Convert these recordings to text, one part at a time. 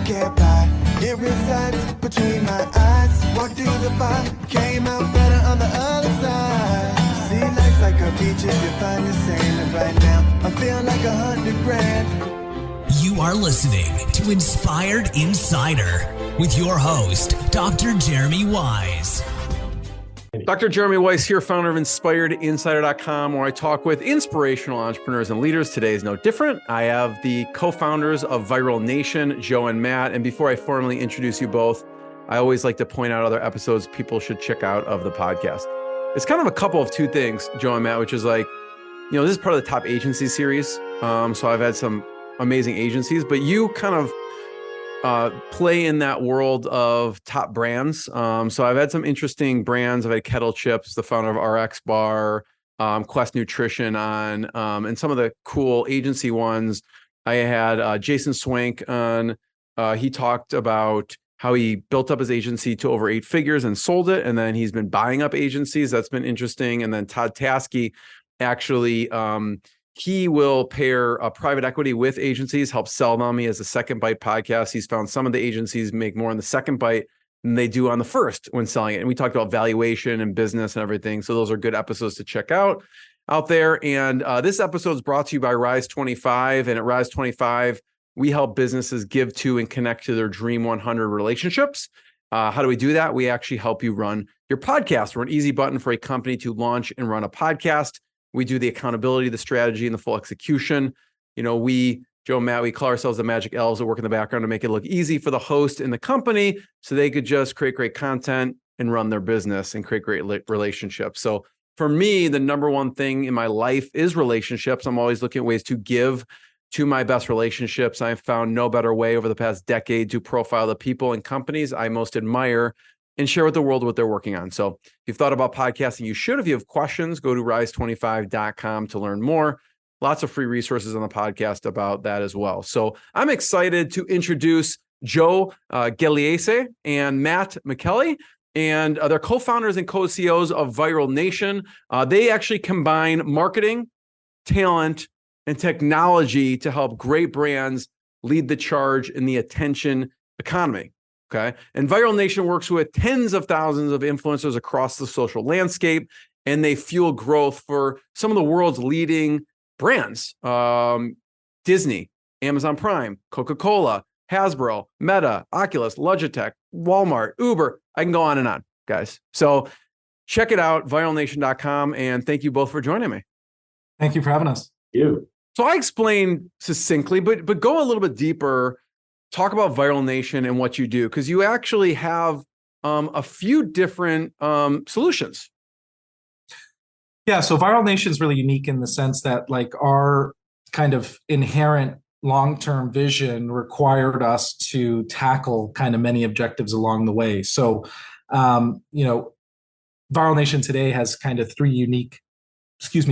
can't buy. It resides between my eyes. Walked through the fire, came out better on the other side. See, life's like a beach if you find the sand. And right now, I feel like 100 grand. You are listening to Inspired Insider with your host, Dr. Jeremy Wise. Dr. Jeremy Weiss here, founder of InspiredInsider.com, where I talk with inspirational entrepreneurs and leaders. Today is no different. I have the co-founders of Viral Nation, Joe and Matt. And before I formally introduce you both, I always like to point out other episodes people should check out of the podcast. It's kind of a couple of two things, Joe and Matt, which is like, this is part of the top agency series. So I've had some amazing agencies, but you kind of play in that world of top brands. So I've had some interesting brands. I've had Kettle Chips, the founder of RX Bar, Quest Nutrition on, and some of the cool agency ones. I had Jason Swank on. He talked about how he built up his agency to over 8 figures and sold it. And then he's been buying up agencies. That's been interesting. And then Todd Taskey actually, he will pair private equity with agencies, help sell them. He has a Second Bite podcast. He's found some of the agencies make more on the second bite than they do on the first when selling it. And we talked about valuation and business and everything. So those are good episodes to check out there. And this episode is brought to you by Rise 25. And at Rise 25, we help businesses give to and connect to their Dream 100 relationships. How do we do that? We actually help you run your podcast. We're an easy button for a company to launch and run a podcast. We do the accountability, the strategy, and the full execution. We, Joe and Matt, we call ourselves the magic elves that work in the background to make it look easy for the host and the company so they could just create great content and run their business and create great relationships. So for me, the number one thing in my life is relationships. I'm always looking at ways to give to my best relationships. I've found no better way over the past decade to profile the people and companies I most admire and share with the world what they're working on. So if you've thought about podcasting, you should. If you have questions, go to rise25.com to learn more. Lots of free resources on the podcast about that as well. So I'm excited to introduce Joe Gagliese and Matt Micheli, and they're co-founders and co-CEOs of Viral Nation. They actually combine marketing, talent, and technology to help great brands lead the charge in the attention economy. Okay. And Viral Nation works with tens of thousands of influencers across the social landscape, and they fuel growth for some of the world's leading brands. Disney, Amazon Prime, Coca-Cola, Hasbro, Meta, Oculus, Logitech, Walmart, Uber. I can go on and on, guys. So check it out, viralnation.com. And thank you both for joining me. Thank you for having us. You. So I explained succinctly, but go a little bit deeper. Talk about Viral Nation and what you do, because you actually have a few different solutions. Yeah, so Viral Nation is really unique in the sense that our kind of inherent long-term vision required us to tackle kind of many objectives along the way. So, Viral Nation today has kind of 3 unique,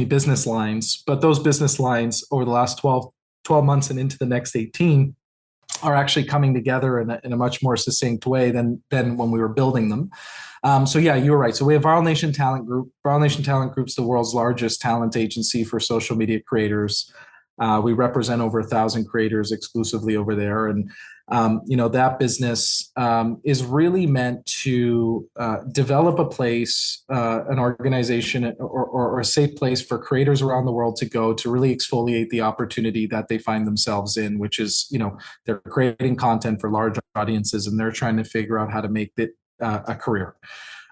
business lines, but those business lines over the last 12 months and into the next 18 are actually coming together in a much more succinct way than when we were building them. So yeah, you were right. So we have Viral Nation Talent Group. Viral Nation Talent Group's the world's largest talent agency for social media creators. We represent over 1,000 creators exclusively over there. And, that business is really meant to develop a place, an organization or a safe place for creators around the world to go to really exfoliate the opportunity that they find themselves in, which is, they're creating content for large audiences and they're trying to figure out how to make it a career.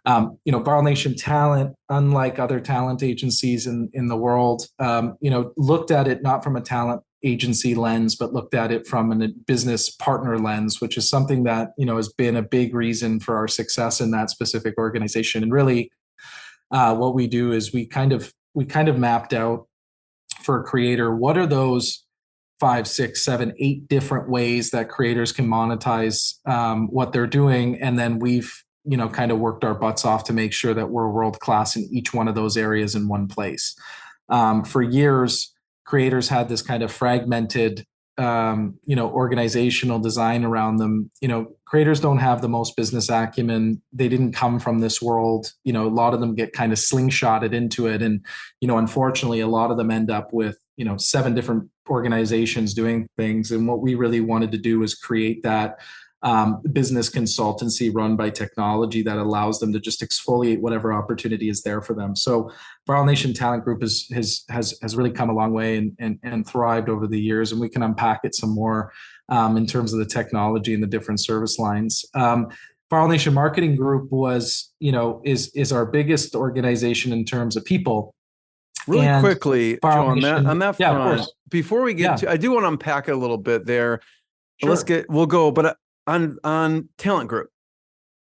Viral Nation Talent, unlike other talent agencies in the world, looked at it not from a talent agency lens, but looked at it from a business partner lens, which is something that, has been a big reason for our success in that specific organization. And really, what we do is we kind of mapped out for a creator, what are those 5, 6, 7, 8 different ways that creators can monetize what they're doing. And then we've kind of worked our butts off to make sure that we're world-class in each one of those areas in one place. For years, creators had this kind of fragmented, organizational design around them. Creators don't have the most business acumen. They didn't come from this world. A lot of them get kind of slingshotted into it. And, unfortunately, a lot of them end up with, 7 different organizations doing things. And what we really wanted to do was create that business consultancy run by technology that allows them to just exfoliate whatever opportunity is there for them. So Viral Nation Talent Group has really come a long way and thrived over the years, and we can unpack it some more in terms of the technology and the different service lines. Viral Nation Marketing Group is our biggest organization in terms of people. Really And quickly, Joe, on that front, before we get to, I do want to unpack it a little bit there. Sure. We'll go, but on Talent Group.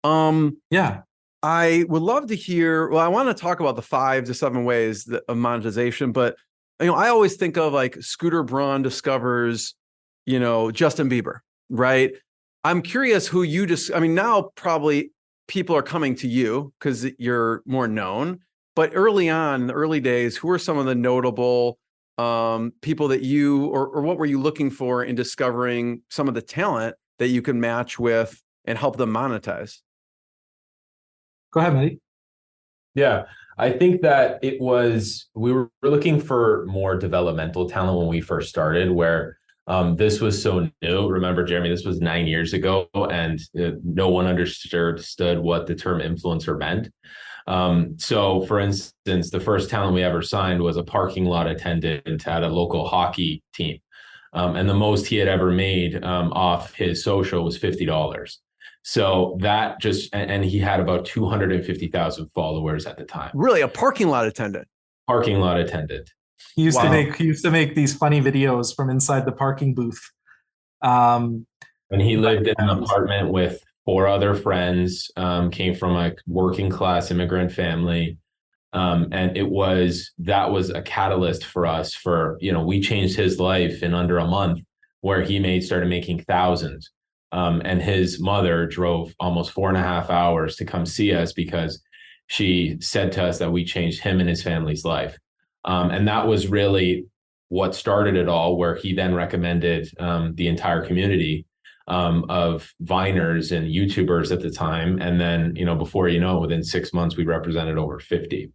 I would love to hear, well, I want to talk about the 5 to 7 ways of monetization, but I always think of like Scooter Braun discovers, Justin Bieber, right? I'm curious who you now probably people are coming to you because you're more known, but early on, in the early days, who are some of the notable people that you, or what were you looking for in discovering some of the talent that you can match with and help them monetize? Go ahead, Matty. Yeah, I think that we were looking for more developmental talent when we first started, where this was so new. Remember, Jeremy, this was 9 years ago, and no one understood what the term influencer meant. So, for instance, the first talent we ever signed was a parking lot attendant at a local hockey team. And the most he had ever made off his social was $50. So that and he had about 250,000 followers at the time. Really, a parking lot attendant? Parking lot attendant. He used to make these funny videos from inside the parking booth. And he lived in an apartment with 4 other friends, came from a working class immigrant family. And that was a catalyst for us we changed his life in under a month, where he started making thousands. And his mother drove almost 4.5 hours to come see us because she said to us that we changed him and his family's life. And that was really what started it all, where he then recommended the entire community of Viners and YouTubers at the time. And then, before within 6 months, we represented over 50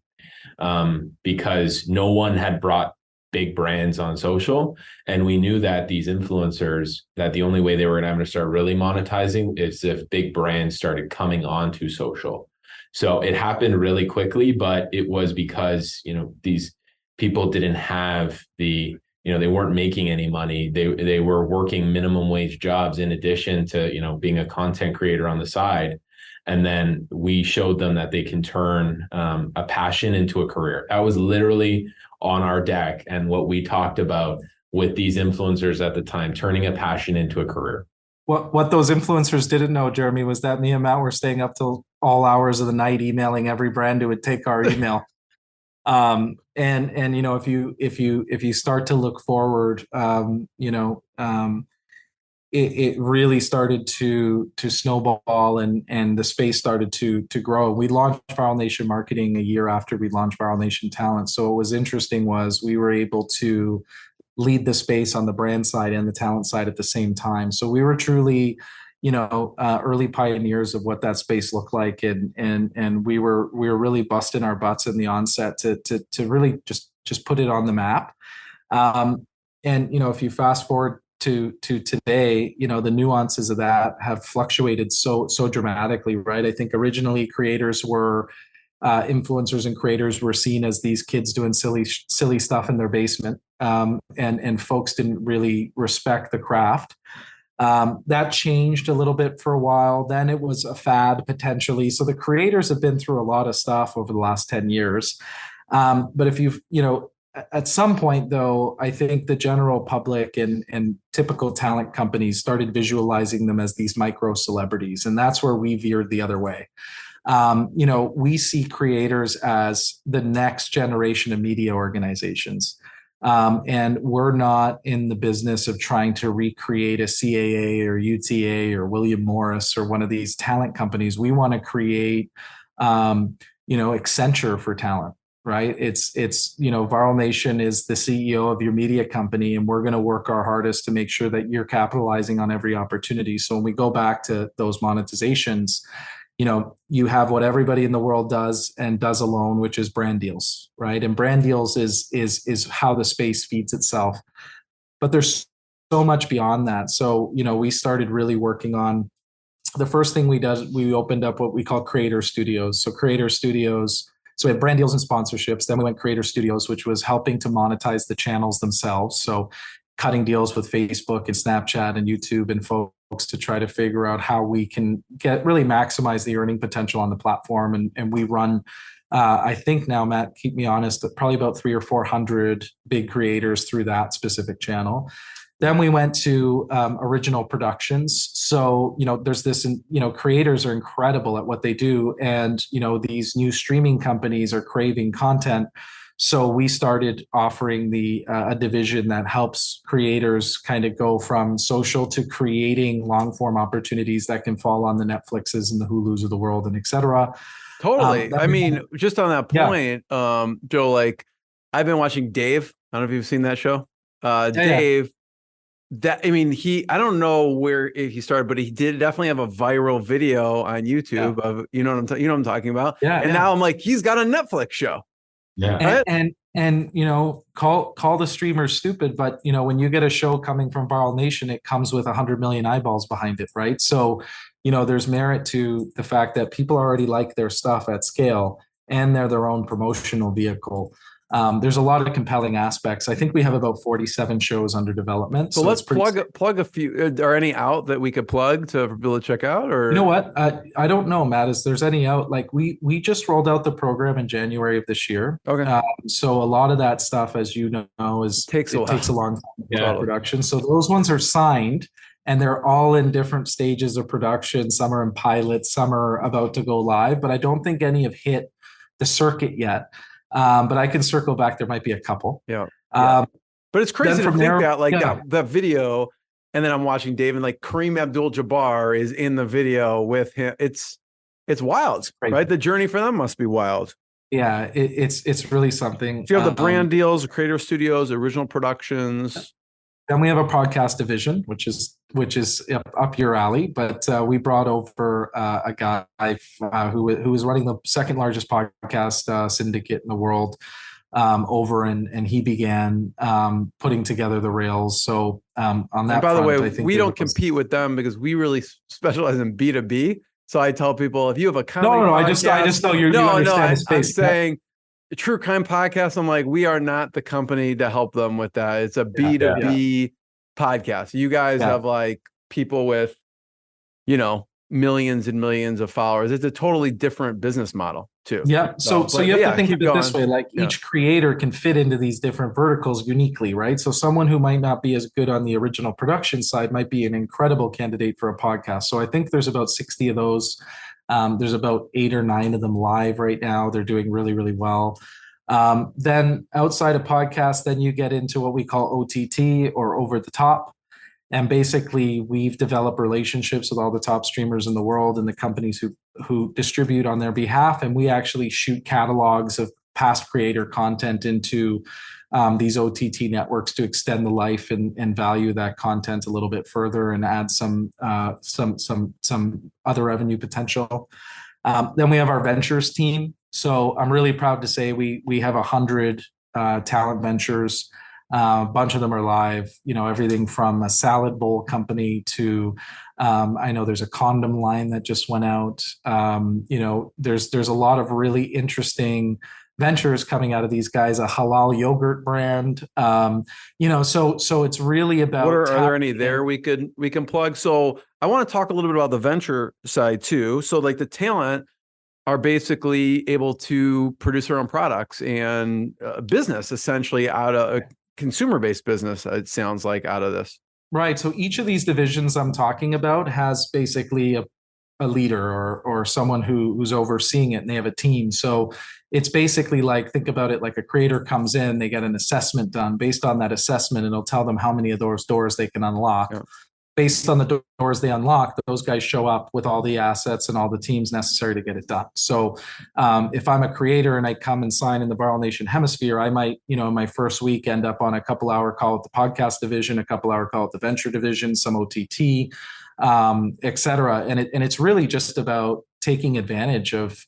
because no one had brought big brands on social. And we knew that these influencers, that the only way they were going to start really monetizing is if big brands started coming onto social. So it happened really quickly, but it was because, these people didn't have they weren't making any money. They were working minimum wage jobs in addition to, being a content creator on the side. And then we showed them that they can turn a passion into a career. That was literally on our deck and what we talked about with these influencers at the time, turning a passion into a career. What those influencers didn't know, Jeremy, was that me and Matt were staying up till all hours of the night emailing every brand who would take our email. If you start to look forward, it really started to snowball and the space started to grow. We launched Viral Nation Marketing a year after we launched Viral Nation Talent. So what was interesting was we were able to lead the space on the brand side and the talent side at the same time. So we were truly, early pioneers of what that space looked like, and we were really busting our butts in the onset to really just put it on the map. If you fast forward to today, the nuances of that have fluctuated so dramatically, right? I think originally influencers and creators were seen as these kids doing silly stuff in their basement, and folks didn't really respect the craft. That changed a little bit for a while. Then it was a fad potentially. So the creators have been through a lot of stuff over the last 10 years. But if at some point, though, I think the general public and typical talent companies started visualizing them as these micro celebrities. And that's where we veered the other way. We see creators as the next generation of media organizations. And we're not in the business of trying to recreate a CAA or UTA or William Morris or one of these talent companies. We want to create, Accenture for talent. Right. It's Viral Nation is the CEO of your media company, and we're going to work our hardest to make sure that you're capitalizing on every opportunity. So when we go back to those monetizations, you have what everybody in the world does and does alone, which is brand deals, right? And brand deals is how the space feeds itself. But there's so much beyond that. So, we started really working on the first thing we opened up what we call creator studios. So creator studios, so we had brand deals and sponsorships. Then we went creator studios, which was helping to monetize the channels themselves. So cutting deals with Facebook and Snapchat and YouTube and folks to try to figure out how we can really maximize the earning potential on the platform. And we run, I think now, Matt, keep me honest, probably about 300 or 400 big creators through that specific channel. Then we went to original productions. So, there's this, creators are incredible at what they do. And, these new streaming companies are craving content. So we started offering a division that helps creators kind of go from social to creating long form opportunities that can fall on the Netflixes and the Hulus of the world and et cetera. Totally. I mean, just on that point, Joe, like I've been watching Dave. I don't know if you've seen that show. Dave, I don't know where he started, but he did definitely have a viral video on YouTube of, what I'm talking about. Yeah. And now I'm like, he's got a Netflix show. Yeah. And call the streamers stupid, but when you get a show coming from Viral Nation, it comes with 100 million eyeballs behind it, right? So, there's merit to the fact that people already like their stuff at scale and they're their own promotional vehicle. There's a lot of compelling aspects. I think we have about 47 shows under development. So let's plug a few. Are any out that we could plug for people to check out? Or you know what? I don't know, Matt. Is there's any out? Like we just rolled out the program in January of this year. Okay. So a lot of that stuff, as you know, takes a long time production. So those ones are signed. And they're all in different stages of production. Some are in pilots, some are about to go live, but I don't think any have hit the circuit yet. But I can circle back. There might be a couple. Yeah. But it's crazy to think that video, and then I'm watching Dave and like Kareem Abdul-Jabbar is in the video with him. It's wild, right? The journey for them must be wild. Yeah, it's really something. So you have the brand deals, the creator studios, original productions. Then we have a podcast division, which is up your alley. But we brought over a guy who was running the second largest podcast syndicate in the world over, and he began putting together the rails. So on that, and by the way, we don't compete with them because we really specialize in B2B. So I tell people, if you have a comedy podcast, I just know you understand the space. I'm saying True Crime Podcast, I'm like, we are not the company to help them with that. It's a B2B podcast. You guys have like people with, millions and millions of followers. It's a totally different business model too. Yeah. So you have to think of it this way, like each creator can fit into these different verticals uniquely, right? So someone who might not be as good on the original production side might be an incredible candidate for a podcast. So I think there's about 60 of those. There's about 8 or 9 of them live right now. They're doing really, really well. Then outside of podcasts, then you get into what we call OTT or over the top. And basically we've developed relationships with all the top streamers in the world and the companies who distribute on their behalf. And we actually shoot catalogs of past creator content into these OTT networks to extend the life and value that content a little bit further and add some other revenue potential. Then we have our ventures team. So I'm really proud to say we have 100 talent ventures. A bunch of them are live. Everything from a salad bowl company to I know there's a condom line that just went out. There's a lot of really interesting ventures coming out of these guys, a halal yogurt brand. So it's really about are there any there we can plug? So I want to talk a little bit about the venture side too. So like the talent are basically able to produce their own products and business essentially out of a consumer-based business, it sounds like, out of this. Right. So each of these divisions I'm talking about has basically a leader or someone who's overseeing it, and they have a team. So it's basically like, think about it like a creator comes in, they get an assessment done. Based on that assessment, it'll tell them how many of those doors they can unlock. Yeah. Based on the doors they unlock, those guys show up with all the assets and all the teams necessary to get it done. So if I'm a creator and I come and sign in the Viral Nation hemisphere, I might, in my first week end up on a couple-hour call with the podcast division, a couple-hour call with the venture division, some OTT, et cetera. And it's really just about taking advantage of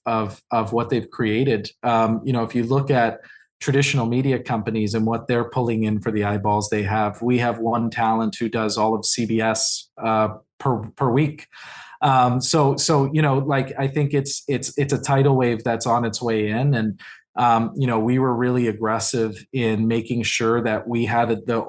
what they've created. If you look at traditional media companies and what they're pulling in for the eyeballs they have, we have one talent who does all of CBS per week. I think it's a tidal wave that's on its way in, and we were really aggressive in making sure that we had the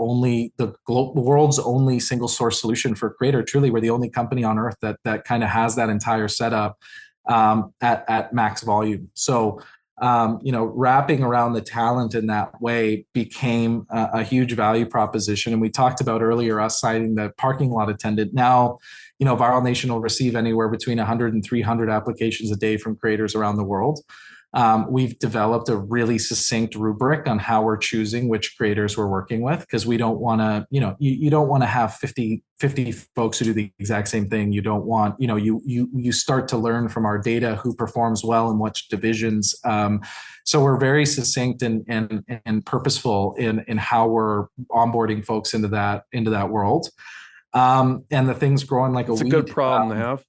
world's only single source solution for creator. Truly, we're the only company on earth that kind of has that entire setup at max volume. So, wrapping around the talent in that way became a huge value proposition. And we talked about earlier us citing the parking lot attendant. Now, Viral Nation will receive anywhere between 100 and 300 applications a day from creators around the world. We've developed a really succinct rubric on how we're choosing which creators we're working with, because we don't want to, you don't want to have 50 folks who do the exact same thing. You don't want, you start to learn from our data who performs well in which divisions. So we're very succinct and purposeful in how we're onboarding folks into that world. And the thing's growing like it's a good problem to have.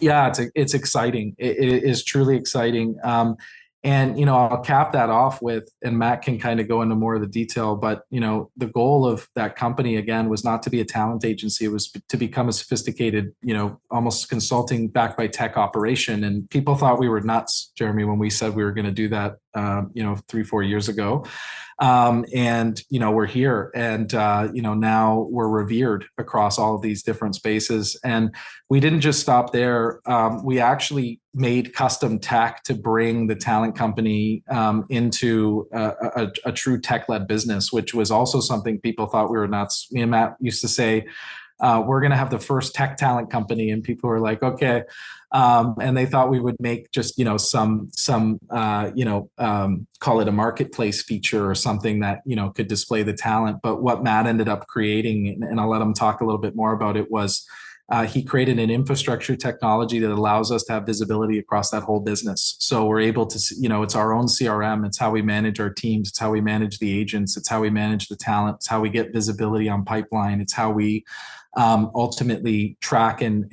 Yeah, it's exciting. It is truly exciting. And I'll cap that off with, and Matt can kind of go into more of the detail, but the goal of that company again was not to be a talent agency. It was to become a sophisticated, almost consulting backed by tech operation. And people thought we were nuts, Jeremy, when we said we were going to do that 3-4 years ago. We're here, and now we're revered across all of these different spaces. And we didn't just stop there. We actually made custom tech to bring the talent company into a true tech-led business, which was also something people thought we were nuts. Me and Matt used to say, we're going to have the first tech talent company, and people were like, okay. And they thought we would make just, call it a marketplace feature or something that, could display the talent. But what Matt ended up creating, and I'll let him talk a little bit more about it, was he created an infrastructure technology that allows us to have visibility across that whole business. So we're able to, it's our own CRM. It's how we manage our teams. It's how we manage the agents. It's how we manage the talent. It's how we get visibility on pipeline. It's how we ultimately track and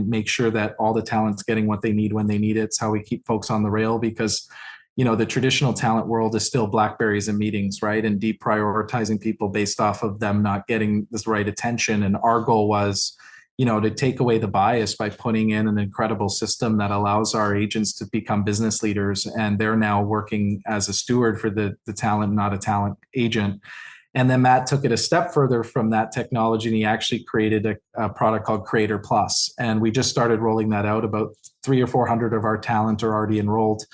make sure that all the talent's getting what they need when they need it. It's how we keep folks on the rail, because the traditional talent world is still BlackBerries and meetings, right? And deprioritizing people based off of them not getting this right attention. And our goal was, to take away the bias by putting in an incredible system that allows our agents to become business leaders. And they're now working as a steward for the talent, not a talent agent. And then Matt took it a step further from that technology, and he actually created a product called Creator Plus. And we just started rolling that out. About 300 or 400 of our talent are already enrolled.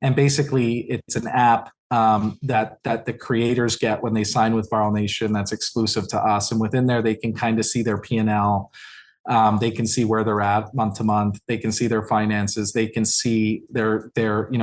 And basically, it's an app that the creators get when they sign with Viral Nation that's exclusive to us. And within there, they can kind of see their P&L. They can see where they're at month to month. They can see their finances. They can see their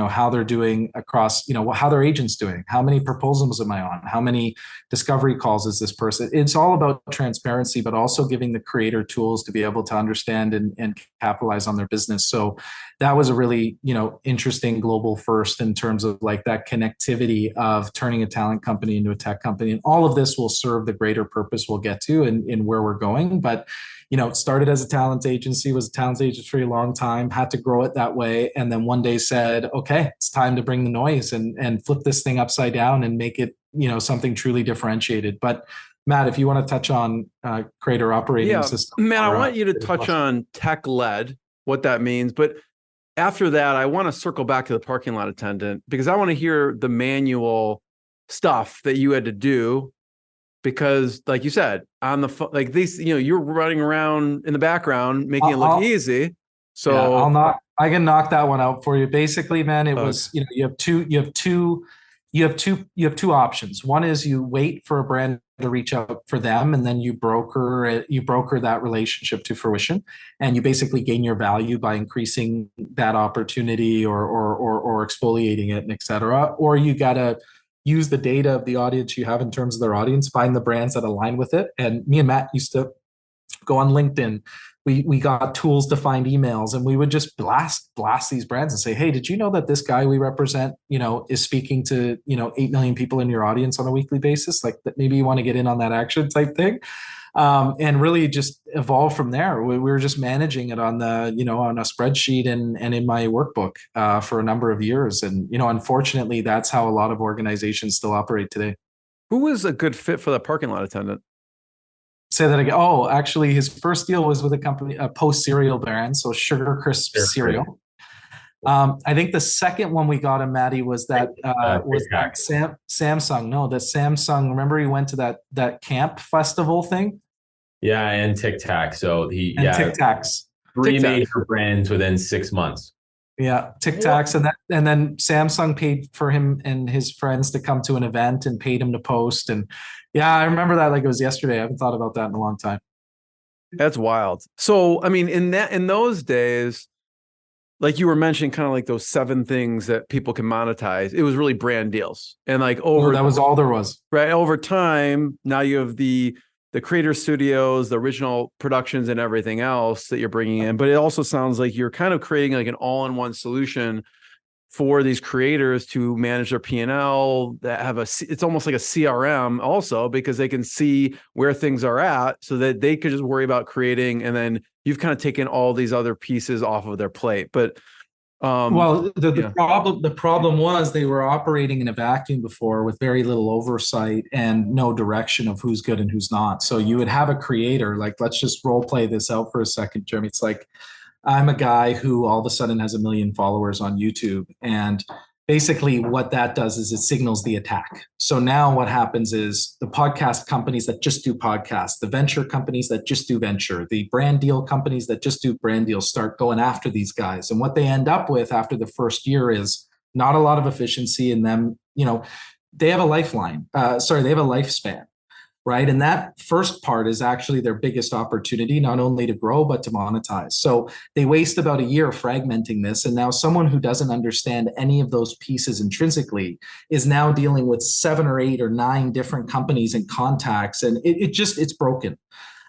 how they're doing across, how their agent's doing. How many proposals am I on? How many discovery calls is this person? It's all about transparency, but also giving the creator tools to be able to understand and capitalize on their business. So that was a really, interesting global first in terms of like that connectivity of turning a talent company into a tech company. And all of this will serve the greater purpose we'll get to in where we're going. But it started as a talent agency, was a talent agency for a long time, had to grow it that way. And then one day said, okay, it's time to bring the noise and flip this thing upside down and make it, something truly differentiated. But Matt, if you want to touch on creator operating system. Matt, I want you to touch on tech-led, what that means. But after that, I want to circle back to the parking lot attendant, because I want to hear the manual stuff that you had to do. Because like you said, on the phone, like these, you're running around in the background, making it look easy. So yeah, I can knock that one out for you. Basically, man, it was, you have two options. One is you wait for a brand to reach out for them, and then you broker that relationship to fruition, and you basically gain your value by increasing that opportunity or exfoliating it, and et cetera. Or you gotta use the data of the audience you have in terms of their audience, find the brands that align with it. And me and Matt used to go on LinkedIn. We got tools to find emails, and we would just blast these brands and say, hey, did you know that this guy we represent, is speaking to, 8 million people in your audience on a weekly basis? Like that, maybe you want to get in on that action type thing. and really just evolved from there. We were just managing it on on a spreadsheet and in my workbook for a number of years. And, unfortunately, that's how a lot of organizations still operate today. Who was a good fit for the parking lot attendant? Say that again. Oh, actually, his first deal was with a Post cereal brand, so Sugar Crisp cereal. I think the second one we got him, Maddie, was that Samsung. No, the Samsung. Remember, he went to that camp festival thing. Yeah, and Tic Tac. So Tic Tacs. 3 major brands within 6 months. Yeah, Tic Tacs, and then Samsung paid for him and his friends to come to an event and paid him to post. And yeah, I remember that like it was yesterday. I haven't thought about that in a long time. That's wild. So, I mean, in those days, like you were mentioning, kind of like those 7 things that people can monetize. It was really brand deals, and like that was all there was. Right over time, now you have the creator studios, the original productions, and everything else that you're bringing in. But it also sounds like you're kind of creating like an all-in-one solution for these creators to manage their P&L, that have it's almost like a CRM also, because they can see where things are at so that they could just worry about creating. And then you've kind of taken all these other pieces off of their plate. But the problem was they were operating in a vacuum before with very little oversight and no direction of who's good and who's not. So you would have a creator, like, let's just role play this out for a second, Jeremy. It's like, I'm a guy who all of a sudden has 1 million followers on YouTube. And basically what that does is it signals the attack. So now what happens is the podcast companies that just do podcasts, the venture companies that just do venture, the brand deal companies that just do brand deals start going after these guys. And what they end up with after the first year is not a lot of efficiency in them. They have a lifeline. They have a lifespan. Right. And that first part is actually their biggest opportunity, not only to grow, but to monetize. So they waste about a year fragmenting this. And now someone who doesn't understand any of those pieces intrinsically is now dealing with 7 or 8 or 9 different companies and contacts. And it's broken.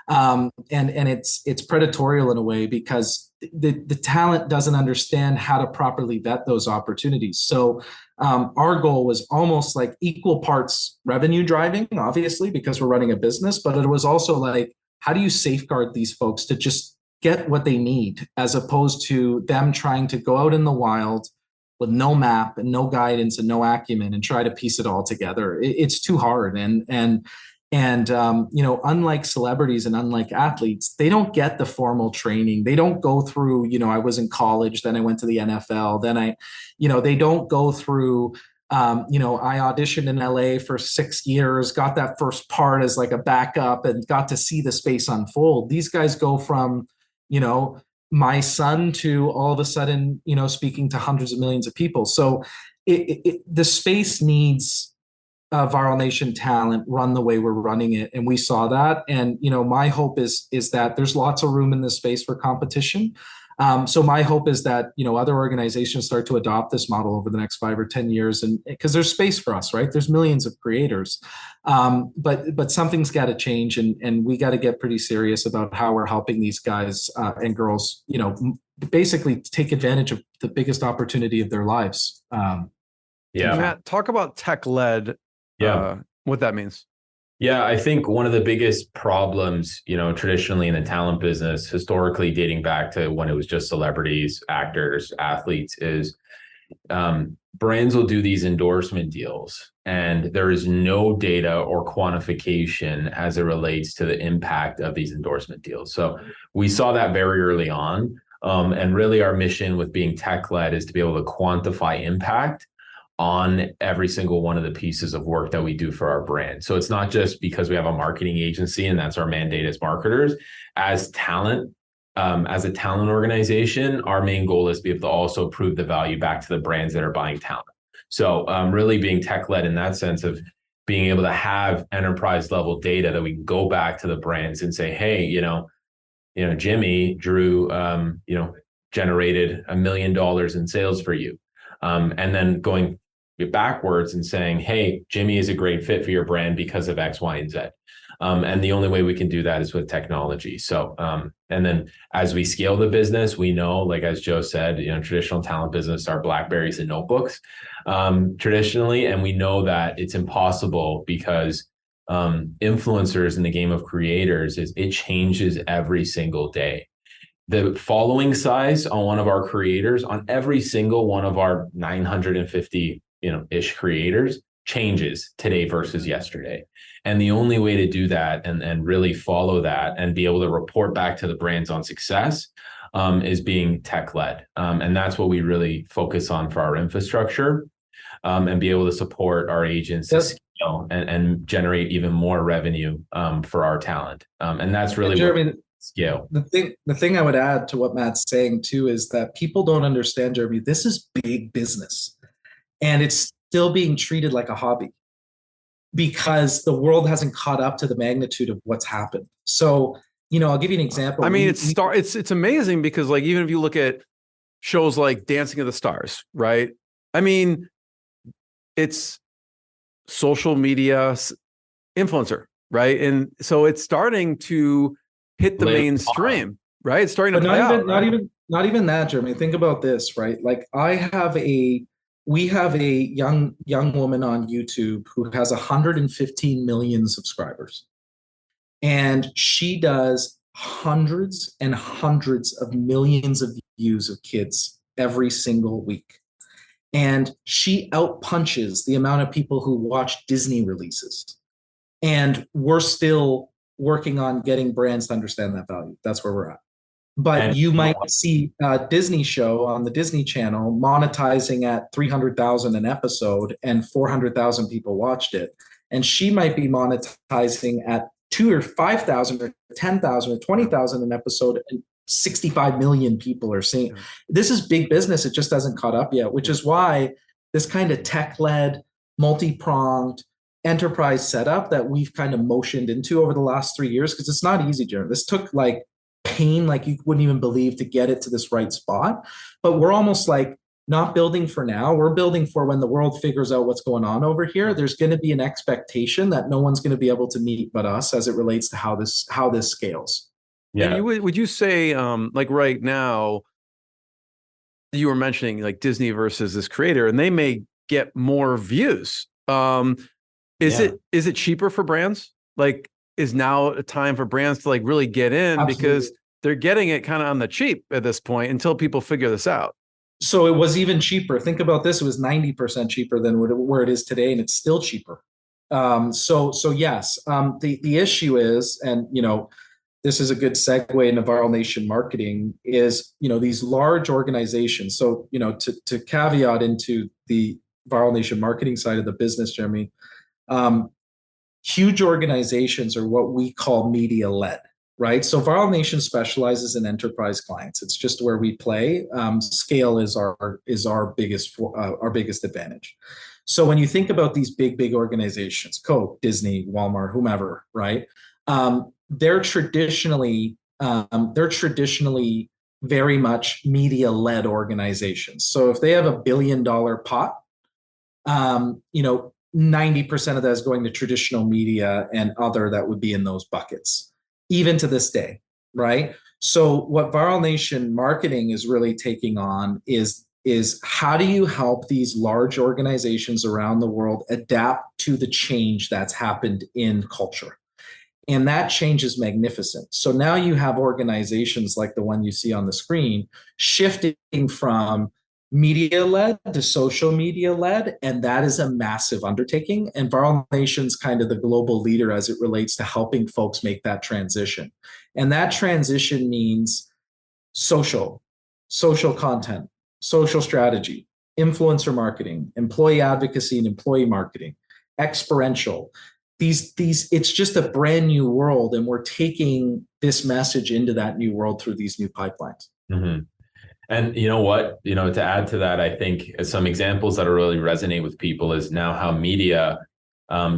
And it's predatorial in a way because the talent doesn't understand how to properly vet those opportunities. So our goal was almost like equal parts revenue driving, obviously, because we're running a business, but it was also like, how do you safeguard these folks to just get what they need, as opposed to them trying to go out in the wild with no map and no guidance and no acumen and try to piece it all together. It's too hard. And unlike celebrities and unlike athletes, they don't get the formal training. They don't go through, I was in college, then I went to the NFL, then they don't go through, I auditioned in LA for 6 years, got that first part as like a backup and got to see the space unfold. These guys go from, my son to all of a sudden, speaking to hundreds of millions of people. So the space needs Viral Nation talent run the way we're running it. And we saw that. And, my hope is that there's lots of room in this space for competition. So my hope is that, other organizations start to adopt this model over the next 5 or 10 years. And because there's space for us, right? There's millions of creators. But something's got to change, and we got to get pretty serious about how we're helping these guys and girls, basically take advantage of the biggest opportunity of their lives. Matt, talk about tech-led. What that means. Yeah, I think one of the biggest problems, traditionally in the talent business, historically dating back to when it was just celebrities, actors, athletes, is brands will do these endorsement deals and there is no data or quantification as it relates to the impact of these endorsement deals. So we saw that very early on. And really our mission with being tech-led is to be able to quantify impact on every single one of the pieces of work that we do for our brand. So it's not just because we have a marketing agency and that's our mandate as marketers. As talent, as a talent organization, our main goal is to be able to also prove the value back to the brands that are buying talent. So really being tech-led in that sense of being able to have enterprise level data that we can go back to the brands and say, hey, Jimmy Drew, generated $1 million in sales for you. And then going backwards and saying, hey, Jimmy is a great fit for your brand because of X, Y, and Z. And the only way we can do that is with technology. So, and then as we scale the business, we know, like, as Joe said, traditional talent business are BlackBerries and notebooks traditionally. And we know that it's impossible because influencers in the game of creators is it changes every single day. The following size on one of our creators, on every single one of our 950, ish creators, changes today versus yesterday. And the only way to do that and really follow that and be able to report back to the brands on success is being tech led. And that's what we really focus on for our infrastructure, and be able to support our agents to scale and generate even more revenue for our talent. And that's really Jeremy, scale. The thing I would add to what Matt's saying too is that people don't understand, Jeremy, this is big business, and it's still being treated like a hobby because the world hasn't caught up to the magnitude of what's happened. So, I'll give you an example. I mean, it's amazing because, like, even if you look at shows like Dancing of the Stars, right? I mean, it's social media influencer, right? And so it's starting to hit the mainstream, right? It's starting to play out. Not even that, Jeremy. Think about this, right? Like we have a young woman on YouTube who has 115 million subscribers. And she does hundreds and hundreds of millions of views of kids every single week. And she outpunches the amount of people who watch Disney releases. And we're still working on getting brands to understand that value. That's where we're at. But you might see a Disney show on the Disney Channel monetizing at 300,000 an episode and 400,000 people watched it. And she might be monetizing at 2,000 or 5,000 or 10,000 or 20,000 an episode, and 65 million people are seeing it. This is big business. It just hasn't caught up yet, which is why this kind of tech-led, multi-pronged enterprise setup that we've kind of motioned into over the last 3 years, because it's not easy, Jeremy. This took like pain, like you wouldn't even believe, to get it to this right spot. But we're almost like not building for now. We're building for when the world figures out what's going on over here. There's going to be an expectation that no one's going to be able to meet but us as it relates to how this scales. Yeah. And would you say, like right now, you were mentioning like Disney versus this creator, and they may get more views. Is it cheaper for brands? Like, is now a time for brands to like really get in? Absolutely. Because they're getting it kind of on the cheap at this point until people figure this out. So it was even cheaper. Think about this. It was 90% cheaper than where it is today, and it's still cheaper. So yes, the issue is, and this is a good segue into Viral Nation marketing, is these large organizations. So to caveat into the Viral Nation marketing side of the business, Jeremy, huge organizations are what we call media led, right? So Viral Nation specializes in enterprise clients. It's just where we play. Scale is our biggest advantage. So when you think about these big organizations, Coke, Disney, Walmart, whomever, right? They're traditionally very much media led organizations. So if they have $1 billion pot, 90% of that is going to traditional media and other that would be in those buckets, even to this day, right? So what Viral Nation marketing is really taking on is how do you help these large organizations around the world adapt to the change that's happened in culture? And that change is magnificent. So now you have organizations like the one you see on the screen shifting from media-led to social media-led, and that is a massive undertaking. And Viral Nation's kind of the global leader as it relates to helping folks make that transition. And that transition means social content, social strategy, influencer marketing, employee advocacy and employee marketing, experiential. It's just a brand new world, and we're taking this message into that new world through these new pipelines. Mm-hmm. And you know what, to add to that, I think some examples that really resonate with people is now how media,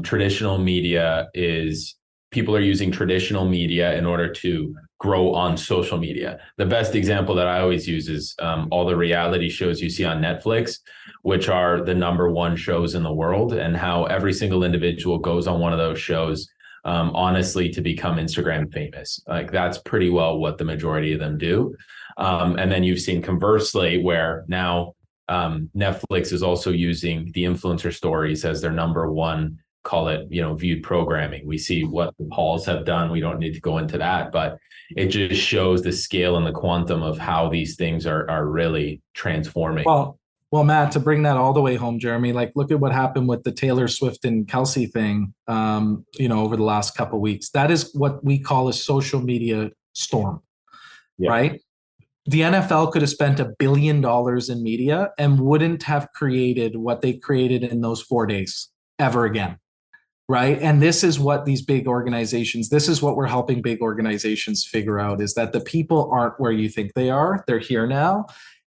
traditional media is, people are using traditional media in order to grow on social media. The best example that I always use is all the reality shows you see on Netflix, which are the #1 shows in the world, and how every single individual goes on one of those shows, honestly, to become Instagram famous. Like that's pretty well what the majority of them do. And then you've seen conversely where now Netflix is also using the influencer stories as their #1 call it, viewed programming. We see what the Pauls have done. We don't need to go into that, but it just shows the scale and the quantum of how these things are really transforming. Well, Matt, to bring that all the way home, Jeremy, like look at what happened with the Taylor Swift and Kelsey thing, over the last couple of weeks. That is what we call a social media storm, right? The NFL could have spent $1 billion in media and wouldn't have created what they created in those 4 days ever again, right? And this is what this is what we're helping big organizations figure out, is that the people aren't where you think they are. They're here now.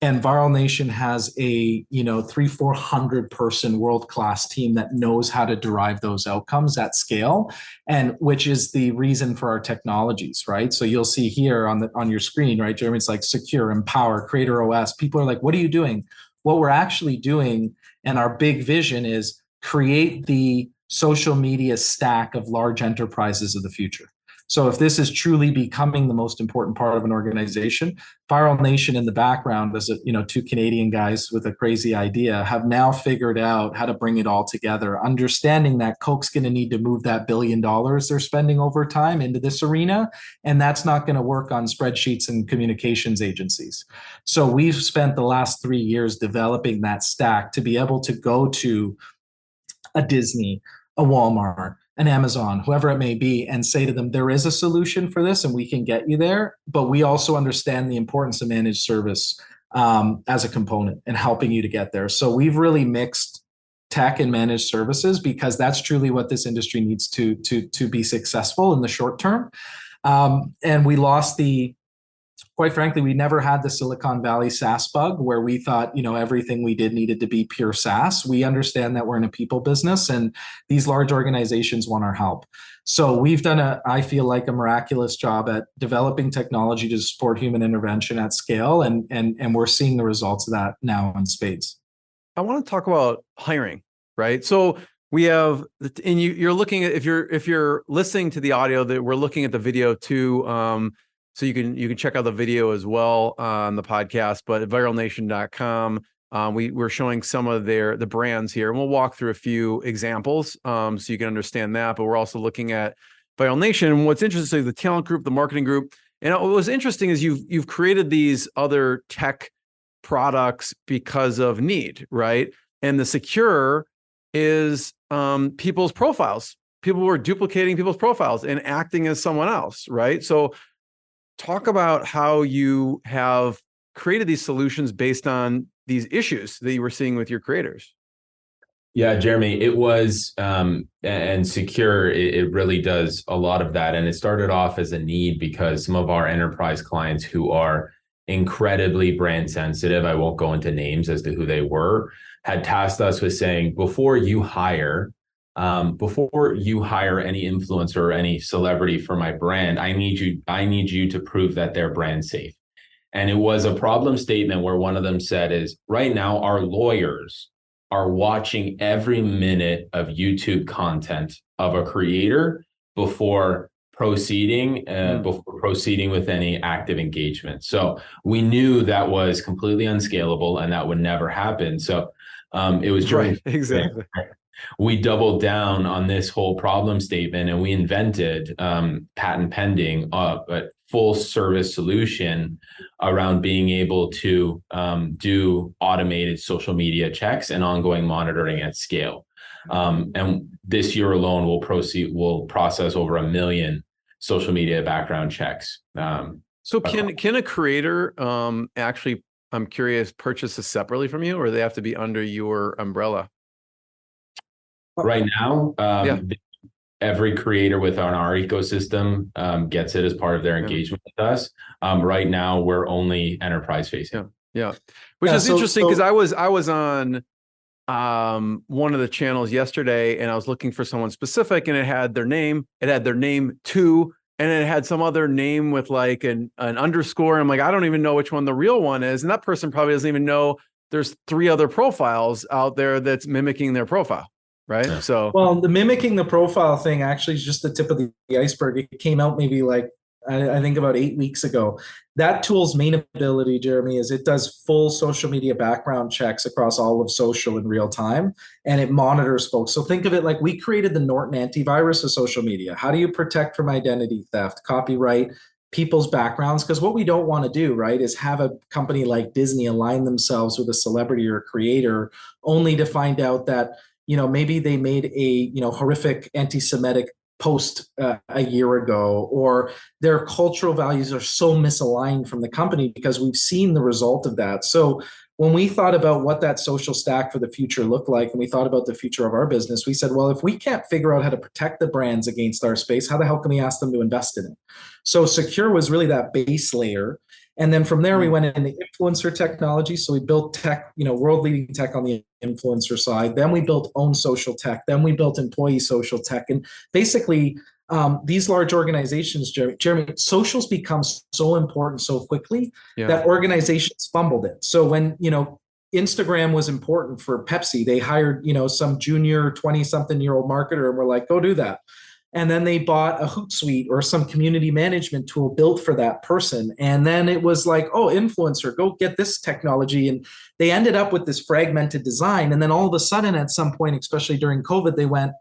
And Viral Nation has a 300-400 person world-class team that knows how to derive those outcomes at scale, and which is the reason for our technologies, right? So you'll see here on your screen, right, Jeremy, it's like Secure, Empower, Creator OS. People are like, what are you doing? What we're actually doing, and our big vision is create the social media stack of large enterprises of the future. So if this is truly becoming the most important part of an organization, Viral Nation in the background, as two Canadian guys with a crazy idea, have now figured out how to bring it all together, understanding that Coke's going to need to move that $1 billion they're spending over time into this arena, and that's not going to work on spreadsheets and communications agencies. So we've spent the last 3 years developing that stack to be able to go to a Disney, a Walmart, an Amazon, whoever it may be, and say to them, there is a solution for this and we can get you there. But we also understand the importance of managed service as a component and helping you to get there. So we've really mixed tech and managed services, because that's truly what this industry needs to be successful in the short term. And we lost quite frankly, we never had the Silicon Valley SaaS bug where we thought, everything we did needed to be pure SaaS. We understand that we're in a people business, and these large organizations want our help. So we've done I feel like a miraculous job at developing technology to support human intervention at scale. And we're seeing the results of that now in spades. I want to talk about hiring, right? So we have, and you're looking at, if you're listening to the audio, that we're looking at the video too. So you can check out the video as well on the podcast, but at viralnation.com, we're showing some of the brands here, and we'll walk through a few examples so you can understand that. But we're also looking at Viral Nation. What's interesting is the talent group, the marketing group, and what was interesting is you've created these other tech products because of need, right? And the Secure is people's profiles. People who are duplicating people's profiles and acting as someone else, right? So talk about how you have created these solutions based on these issues that you were seeing with your creators. Yeah, Jeremy, it was, and Secure, it really does a lot of that. And it started off as a need because some of our enterprise clients who are incredibly brand sensitive, I won't go into names as to who they were, had tasked us with saying, before you hire any influencer or any celebrity for my brand, I need you to prove that they're brand safe. And it was a problem statement where one of them said is, right now our lawyers are watching every minute of YouTube content of a creator before proceeding with any active engagement. So we knew that was completely unscalable and that would never happen. So it was right. Exactly. We doubled down on this whole problem statement, and we invented, patent pending, a full service solution around being able to do automated social media checks and ongoing monitoring at scale. And this year alone, we'll process over 1 million social media background checks. So can a creator actually, I'm curious, purchase this separately from you, or they have to be under your umbrella? Right now, every creator within our ecosystem gets it as part of their engagement with us. Right now, we're only enterprise facing. Which is interesting, because I was on one of the channels yesterday, and I was looking for someone specific, and it had their name too, and it had some other name with like an underscore. I'm like, I don't even know which one the real one is, and that person probably doesn't even know there's 3 other profiles out there that's mimicking their profile. Right. Yeah. So, well, the mimicking the profile thing actually is just the tip of the iceberg. It came out maybe like I think about 8 weeks ago. That tool's main ability, Jeremy, is it does full social media background checks across all of social in real time, and it monitors folks. So think of it like we created the Norton antivirus of social media. How do you protect from identity theft, copyright, people's backgrounds? Because what we don't want to do, right, is have a company like Disney align themselves with a celebrity or a creator only to find out that, maybe they made a, horrific anti-Semitic post a year ago, or their cultural values are so misaligned from the company, because we've seen the result of that. So when we thought about what that social stack for the future looked like, and we thought about the future of our business, we said, well, if we can't figure out how to protect the brands against our space, how the hell can we ask them to invest in it? So Secure was really that base layer. And then from there, we went into influencer technology. So we built tech, world leading tech on the influencer side. Then we built own social tech. Then we built employee social tech. And basically, these large organizations, Jeremy, socials become so important so quickly that organizations fumbled it. So when, Instagram was important for Pepsi, they hired, some junior 20-something-year-old marketer and were like, go do that. And then they bought a Hootsuite or some community management tool built for that person. And then it was like, oh, influencer, go get this technology. And they ended up with this fragmented design. And then all of a sudden, at some point, especially during COVID, they went,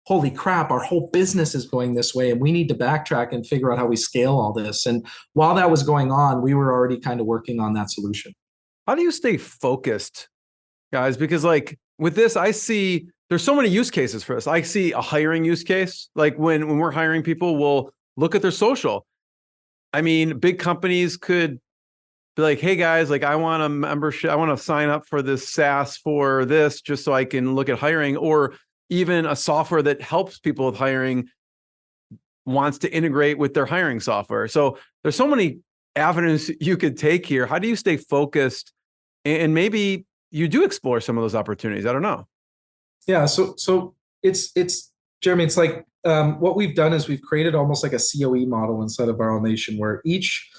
holy crap, our whole business is going this way, and we need to backtrack and figure out how we scale all this. And while that was going on, we were already kind of working on that solution. How do you stay focused, guys? Because like with this, I see there's so many use cases for this. I see a hiring use case. Like when we're hiring people, we'll look at their social. I mean, big companies could be like, hey guys, like I want a membership. I want to sign up for this SaaS for this just so I can look at hiring, or even a software that helps people with hiring wants to integrate with their hiring software. So there's so many avenues you could take here. How do you stay focused? And maybe you do explore some of those opportunities. I don't know. Yeah. So it's Jeremy, it's like what we've done is we've created almost like a COE model inside of Viral Nation, where each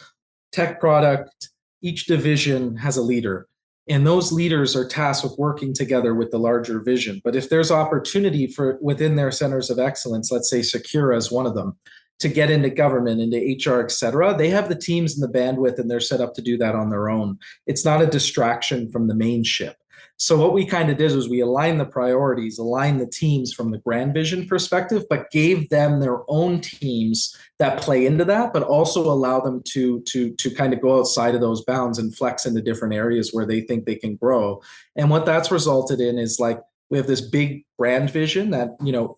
tech product, each division has a leader. And those leaders are tasked with working together with the larger vision. But if there's opportunity for within their centers of excellence, let's say Secure as one of them, to get into government, into HR, et cetera, they have the teams and the bandwidth, and they're set up to do that on their own. It's not a distraction from the main ship. So what we kind of did was we aligned the priorities, aligned the teams from the grand vision perspective, but gave them their own teams that play into that, but also allow them to kind of go outside of those bounds and flex into different areas where they think they can grow. And what that's resulted in is like, we have this big brand vision that,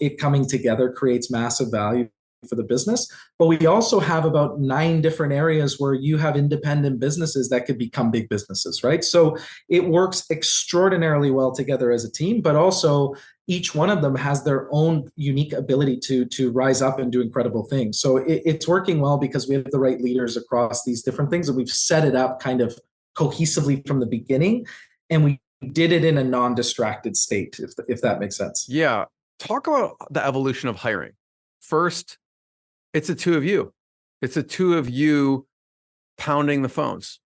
it coming together creates massive value for the business. But we also have about 9 different areas where you have independent businesses that could become big businesses, right? So it works extraordinarily well together as a team, but also each one of them has their own unique ability to rise up and do incredible things. So it's working well because we have the right leaders across these different things, and we've set it up kind of cohesively from the beginning, and we did it in a non-distracted state, if that makes sense. Yeah. Talk about the evolution of hiring. First, it's the two of you. It's the two of you pounding the phones,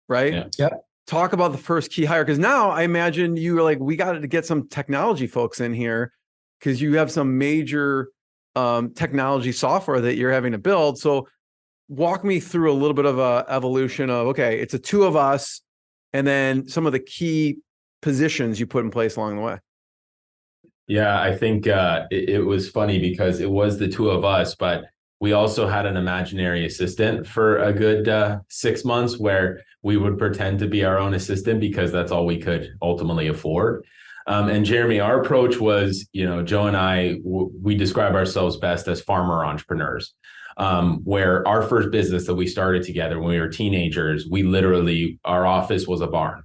right? Yeah. Talk about the first key hire, because now I imagine you were like, we got to get some technology folks in here because you have some major technology software that you're having to build. So walk me through a little bit of a evolution of, okay, it's the two of us, and then some of the key positions you put in place along the way. Yeah, I think it was funny because it was the two of us, but we also had an imaginary assistant for a good 6 months where we would pretend to be our own assistant because that's all we could ultimately afford. And Jeremy, our approach was, Joe and I, we describe ourselves best as farmer entrepreneurs, where our first business that we started together when we were teenagers, our office was a barn.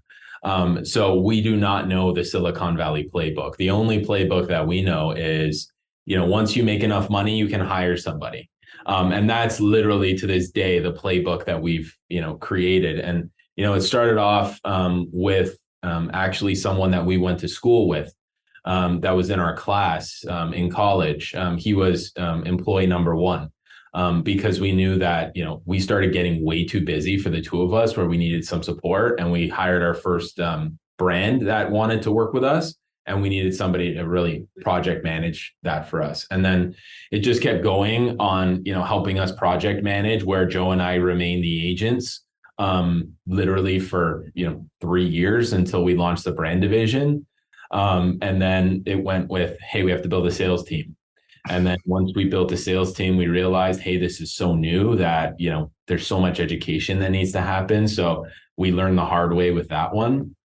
So we do not know the Silicon Valley playbook. The only playbook that we know is, once you make enough money, you can hire somebody. And that's literally to this day, the playbook that we've, created. And, it started off with actually someone that we went to school with that was in our class in college. He was employee number 1. Because we knew that, we started getting way too busy for the two of us where we needed some support, and we hired our first brand that wanted to work with us. and we needed somebody to really project manage that for us. And then it just kept going on, helping us project manage, where Joe and I remain the agents, literally for, 3 years until we launched the brand division. And then it went with, hey, we have to build a sales team. And then once we built a sales team, we realized, hey, this is so new that, there's so much education that needs to happen. So we learned the hard way with that one.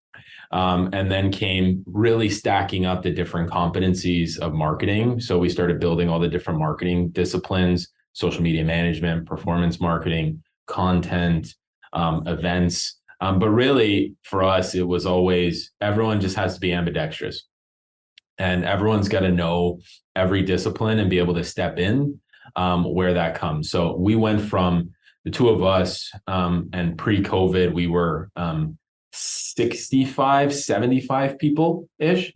And then came really stacking up the different competencies of marketing. So we started building all the different marketing disciplines: social media management, performance marketing, content, events. But really for us, it was always, everyone just has to be ambidextrous, and everyone's got to know every discipline and be able to step in where that comes. So we went from the two of us, and pre-COVID, we were 65, 75 people-ish.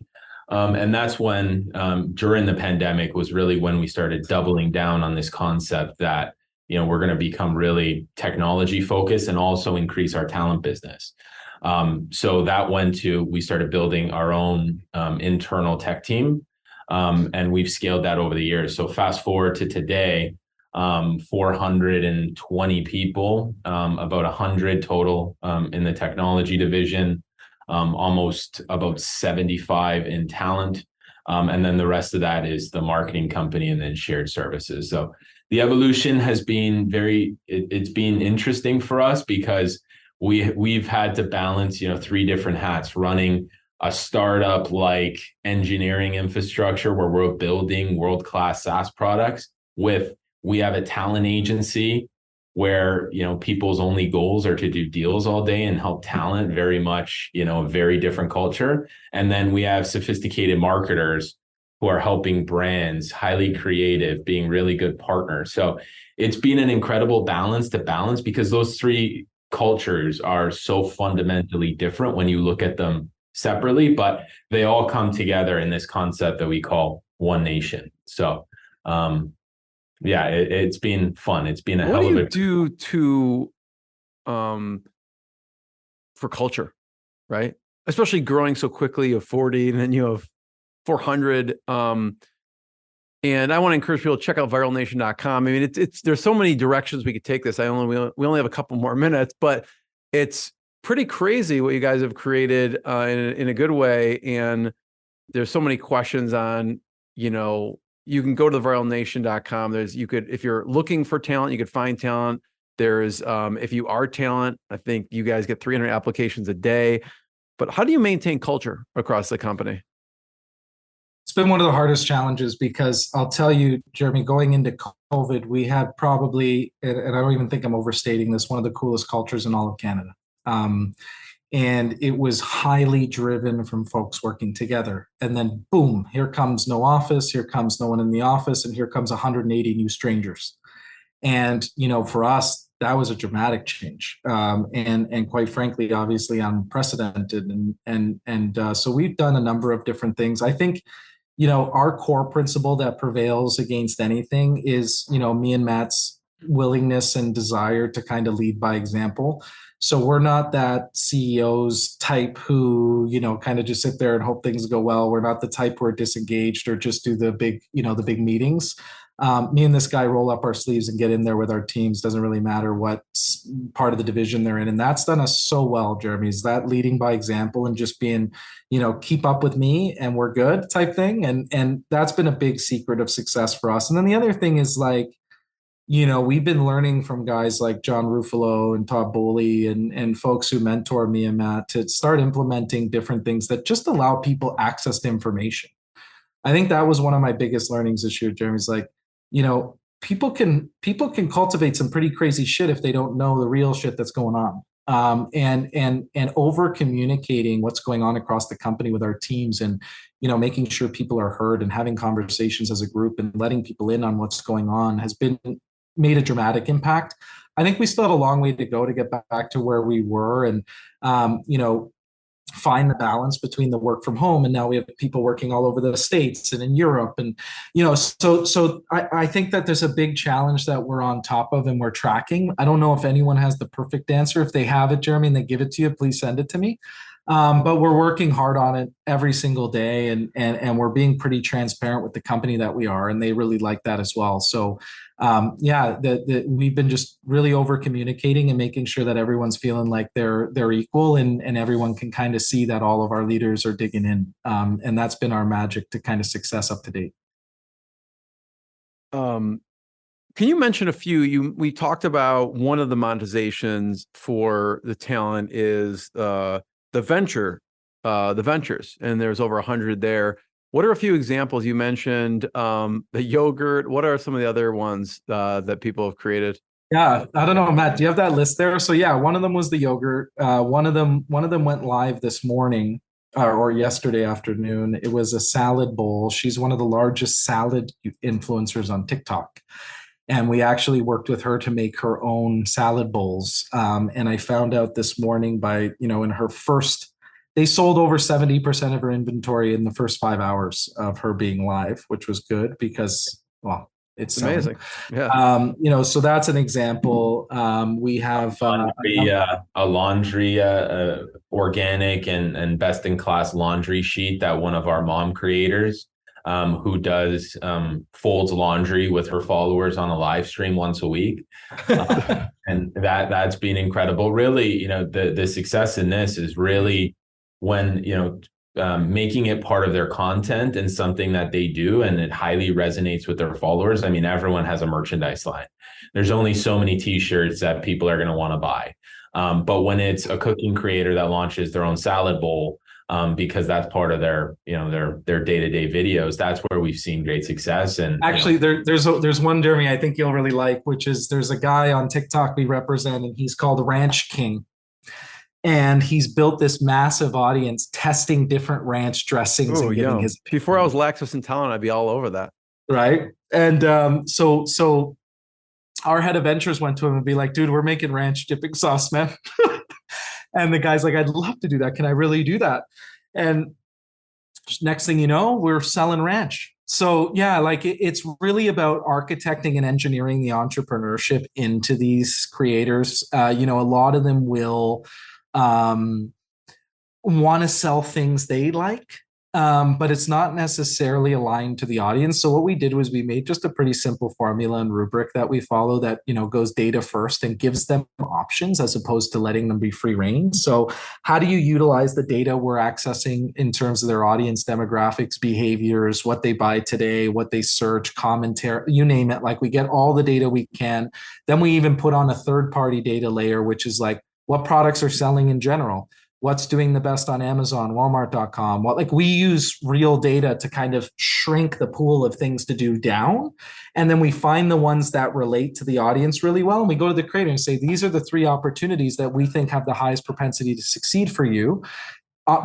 And that's when, during the pandemic, was really when we started doubling down on this concept that, we're going to become really technology focused and also increase our talent business. So that went to, we started building our own internal tech team, and we've scaled that over the years. So fast forward to today, 420 people, about 100 total in the technology division, almost about 75 in talent. And then the rest of that is the marketing company and then shared services. So the evolution has been it's been interesting for us, because we've had to balance, 3 different hats: running a startup like engineering infrastructure where we're building world-class SaaS products, we have a talent agency where, people's only goals are to do deals all day and help talent, very much, a very different culture. And then we have sophisticated marketers who are helping brands, highly creative, being really good partners. So it's been an incredible balance because those 3 cultures are so fundamentally different when you look at them separately, but they all come together in this concept that we call One Nation. So, it's been fun. It's been a hell of a... What do you do for culture, right? Especially growing so quickly. You have 40 and then you have 400. And I want to encourage people to check out viralnation.com. I mean, there's so many directions we could take this. We only have a couple more minutes, but it's pretty crazy what you guys have created in a good way. And there's so many questions on, you can go to the viralnation.com. If you're looking for talent, you could find talent. There's, if you are talent, I think you guys get 300 applications a day. But how do you maintain culture across the company? It's been one of the hardest challenges, because I'll tell you, Jeremy, going into COVID, we had probably, and I don't even think I'm overstating this, one of the coolest cultures in all of Canada. And it was highly driven from folks working together. And then boom, here comes no office, here comes no one in the office, and here comes 180 new strangers. And, for us, that was a dramatic change. And quite frankly, obviously unprecedented. And so we've done a number of different things. I think, our core principle that prevails against anything is, me and Matt's willingness and desire to kind of lead by example. So we're not that CEOs type who, kind of just sit there and hope things go well. We're not the type who are disengaged or just do the big meetings. Me and this guy roll up our sleeves and get in there with our teams. Doesn't really matter what part of the division they're in. And that's done us so well, Jeremy, is that leading by example and just being, keep up with me and we're good type thing. And that's been a big secret of success for us. And then the other thing is we've been learning from guys like John Ruffalo and Todd Bowley and folks who mentor me and Matt to start implementing different things that just allow people access to information. I think that was one of my biggest learnings this year, Jeremy, is people can cultivate some pretty crazy shit if they don't know the real shit that's going on. And over communicating what's going on across the company with our teams and, making sure people are heard and having conversations as a group and letting people in on what's going on has made a dramatic impact. I think we still have a long way to go to get back to where we were and, find the balance between the work from home. And now we have people working all over the States and in Europe. And, so I think that there's a big challenge that we're on top of and we're tracking. I don't know if anyone has the perfect answer. If they have it, Jeremy, and they give it to you, please send it to me. But we're working hard on it every single day, and we're being pretty transparent with the company that we are, and they really like that as well. So we've been just really over communicating and making sure that everyone's feeling like they're equal, and everyone can kind of see that all of our leaders are digging in. And that's been our magic to kind of success up to date. Can you mention a few? We talked about one of the monetizations for the talent is the ventures, and there's over 100 there. What are a few examples? You mentioned the yogurt. What are some of the other ones that people have created? Yeah, I don't know, Matt, do you have that list there? So yeah, one of them was the yogurt. One of them went live this morning or yesterday afternoon. It was a salad bowl. She's one of the largest salad influencers on TikTok. And we actually worked with her to make her own salad bowls. And I found out this morning in her first, they sold over 70% of her inventory in the first 5 hours of her being live, which was good because, well, it's amazing. Yeah. So that's an example. We have a laundry, organic and best in class laundry sheet that one of our mom creators who does folds laundry with her followers on a live stream once a week. And that's been incredible. Really, the success in this is really when, making it part of their content and something that they do, and it highly resonates with their followers. I mean, everyone has a merchandise line. There's only so many t-shirts that people are going to want to buy. But when it's a cooking creator that launches their own salad bowl, because that's part of their day-to-day videos, that's where we've seen great success. And actually, there's one, Jeremy, I think you'll really like, which is there's a guy on TikTok we represent, and he's called Ranch King. And he's built this massive audience testing different ranch dressings and giving his. Before I was lactose intolerant, I'd be all over that. Right. And so our head of ventures went to him and be like, dude, we're making ranch dipping sauce, man. And the guy's like, I'd love to do that. Can I really do that? And next thing you know, we're selling ranch. So yeah, it's really about architecting and engineering the entrepreneurship into these creators. A lot of them will want to sell things they like, but it's not necessarily aligned to the audience. So what we did was we made just a pretty simple formula and rubric that we follow that, goes data first and gives them options as opposed to letting them be free reign. So how do you utilize the data we're accessing in terms of their audience demographics, behaviors, what they buy today, what they search, commentary, you name it. Like, we get all the data we can. Then we even put on a third-party data layer, which is like, what products are selling in general? What's doing the best on Amazon, Walmart.com? We use real data to kind of shrink the pool of things to do down. And then we find the ones that relate to the audience really well. And we go to the creator and say, these are the 3 opportunities that we think have the highest propensity to succeed for you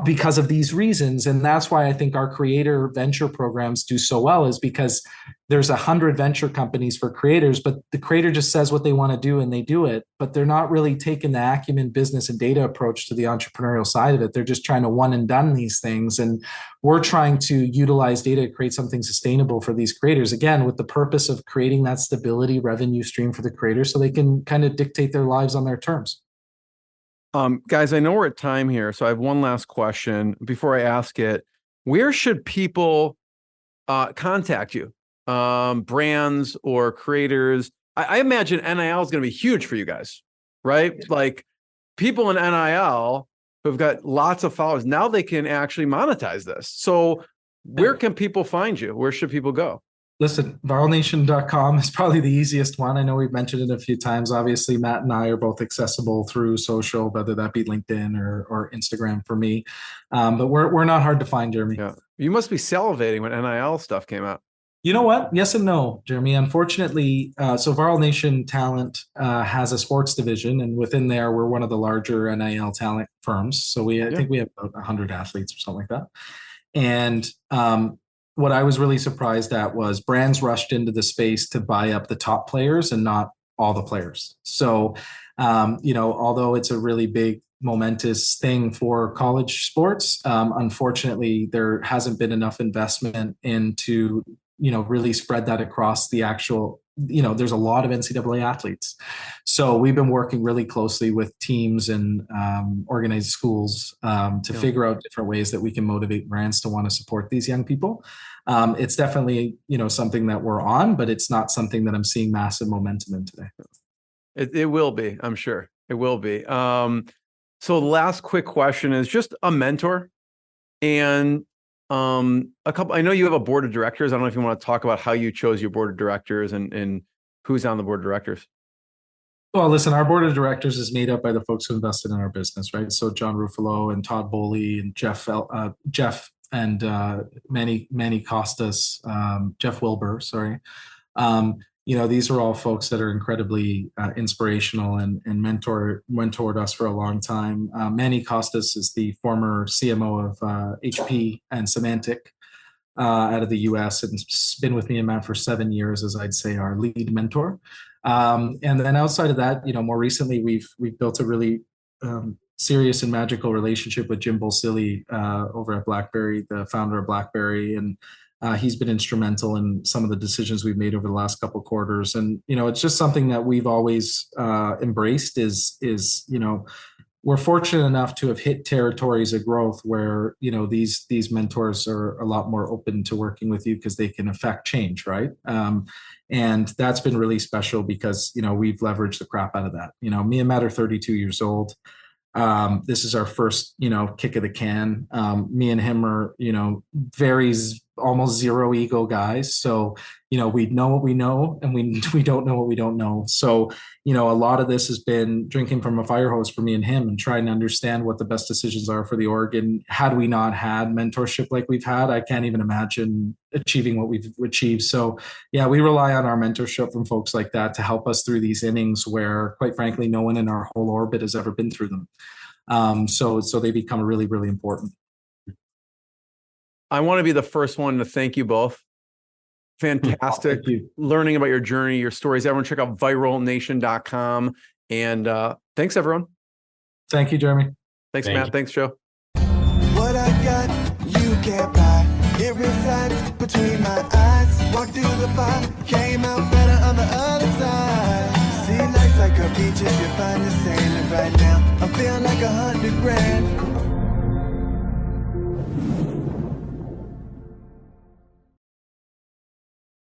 because of these reasons. And that's why I think our creator venture programs do so well, is because there's 100 venture companies for creators, but the creator just says what they want to do and they do it, but they're not really taking the acumen, business, and data approach to the entrepreneurial side of it. They're just trying to one and done these things. And we're trying to utilize data to create something sustainable for these creators, again, with the purpose of creating that stability revenue stream for the creators so they can kind of dictate their lives on their terms. Guys, I know we're at time here, so I have one last question before I ask it. Where should people contact you? Brands or creators? I imagine NIL is going to be huge for you guys, right? Like, people in NIL who've got lots of followers, now they can actually monetize this. So where can people find you? Where should people go? Listen, viralnation.com is probably the easiest one. I know we've mentioned it a few times. Obviously, Matt and I are both accessible through social, whether that be LinkedIn or Instagram for me. But we're not hard to find, Jeremy. Yeah. You must be salivating when NIL stuff came out. You know what? Yes and no, Jeremy. Unfortunately, so Viral Nation Talent has a sports division, and within there, we're one of the larger NIL talent firms. So I think we have about 100 athletes or something like that. And what I was really surprised at was brands rushed into the space to buy up the top players and not all the players. So, although it's a really big, momentous thing for college sports, unfortunately, there hasn't been enough investment into, really spread that across the actual there's a lot of NCAA athletes. So we've been working really closely with teams and organized schools to figure out different ways that we can motivate brands to want to support these young people. It's definitely, something that we're on, but it's not something that I'm seeing massive momentum in today. It will be, I'm sure. It will be. So the last quick question is just a mentor and I know you have a board of directors. I don't know if you want to talk about how you chose your board of directors and who's on the board of directors. Well, listen, our board of directors is made up by the folks who invested in our business, right? So John Ruffalo and Todd Bowley and Jeff and Manny Costas, Jeff Wilbur, sorry. These are all folks that are incredibly inspirational and mentored us for a long time. Manny Costas is the former CMO of HP and Symantec out of the US, and has been with me and Matt for 7 years, as I'd say our lead mentor. And then outside of that, more recently we've built a really serious and magical relationship with Jim Bolsilli over at BlackBerry, the founder of BlackBerry, and he's been instrumental in some of the decisions we've made over the last couple of quarters. And, it's just something that we've always embraced is we're fortunate enough to have hit territories of growth where, these mentors are a lot more open to working with you because they can affect change, right? And that's been really special because, we've leveraged the crap out of that. Me and Matt are 32 years old. This is our first, kick of the can. Me and him are, almost zero ego guys. So, we know what we know and we don't know what we don't know. So, a lot of this has been drinking from a fire hose for me and him and trying to understand what the best decisions are for the org. And had we not had mentorship like we've had, I can't even imagine achieving what we've achieved. So yeah, we rely on our mentorship from folks like that to help us through these innings where, quite frankly, no one in our whole orbit has ever been through them. So they become really, really important. I want to be the first one to thank you both. Fantastic learning about your journey, your stories. Everyone check out viralnation.com. And thanks, everyone. Thank you, Jeremy. Thanks, Matt. Thanks, Joe. What I got, you can't buy. It resides between my eyes. Walked through the fire, came out better on the other side. See, life's like a beach if you find the sand. And right now, I'm feeling like $100 grand.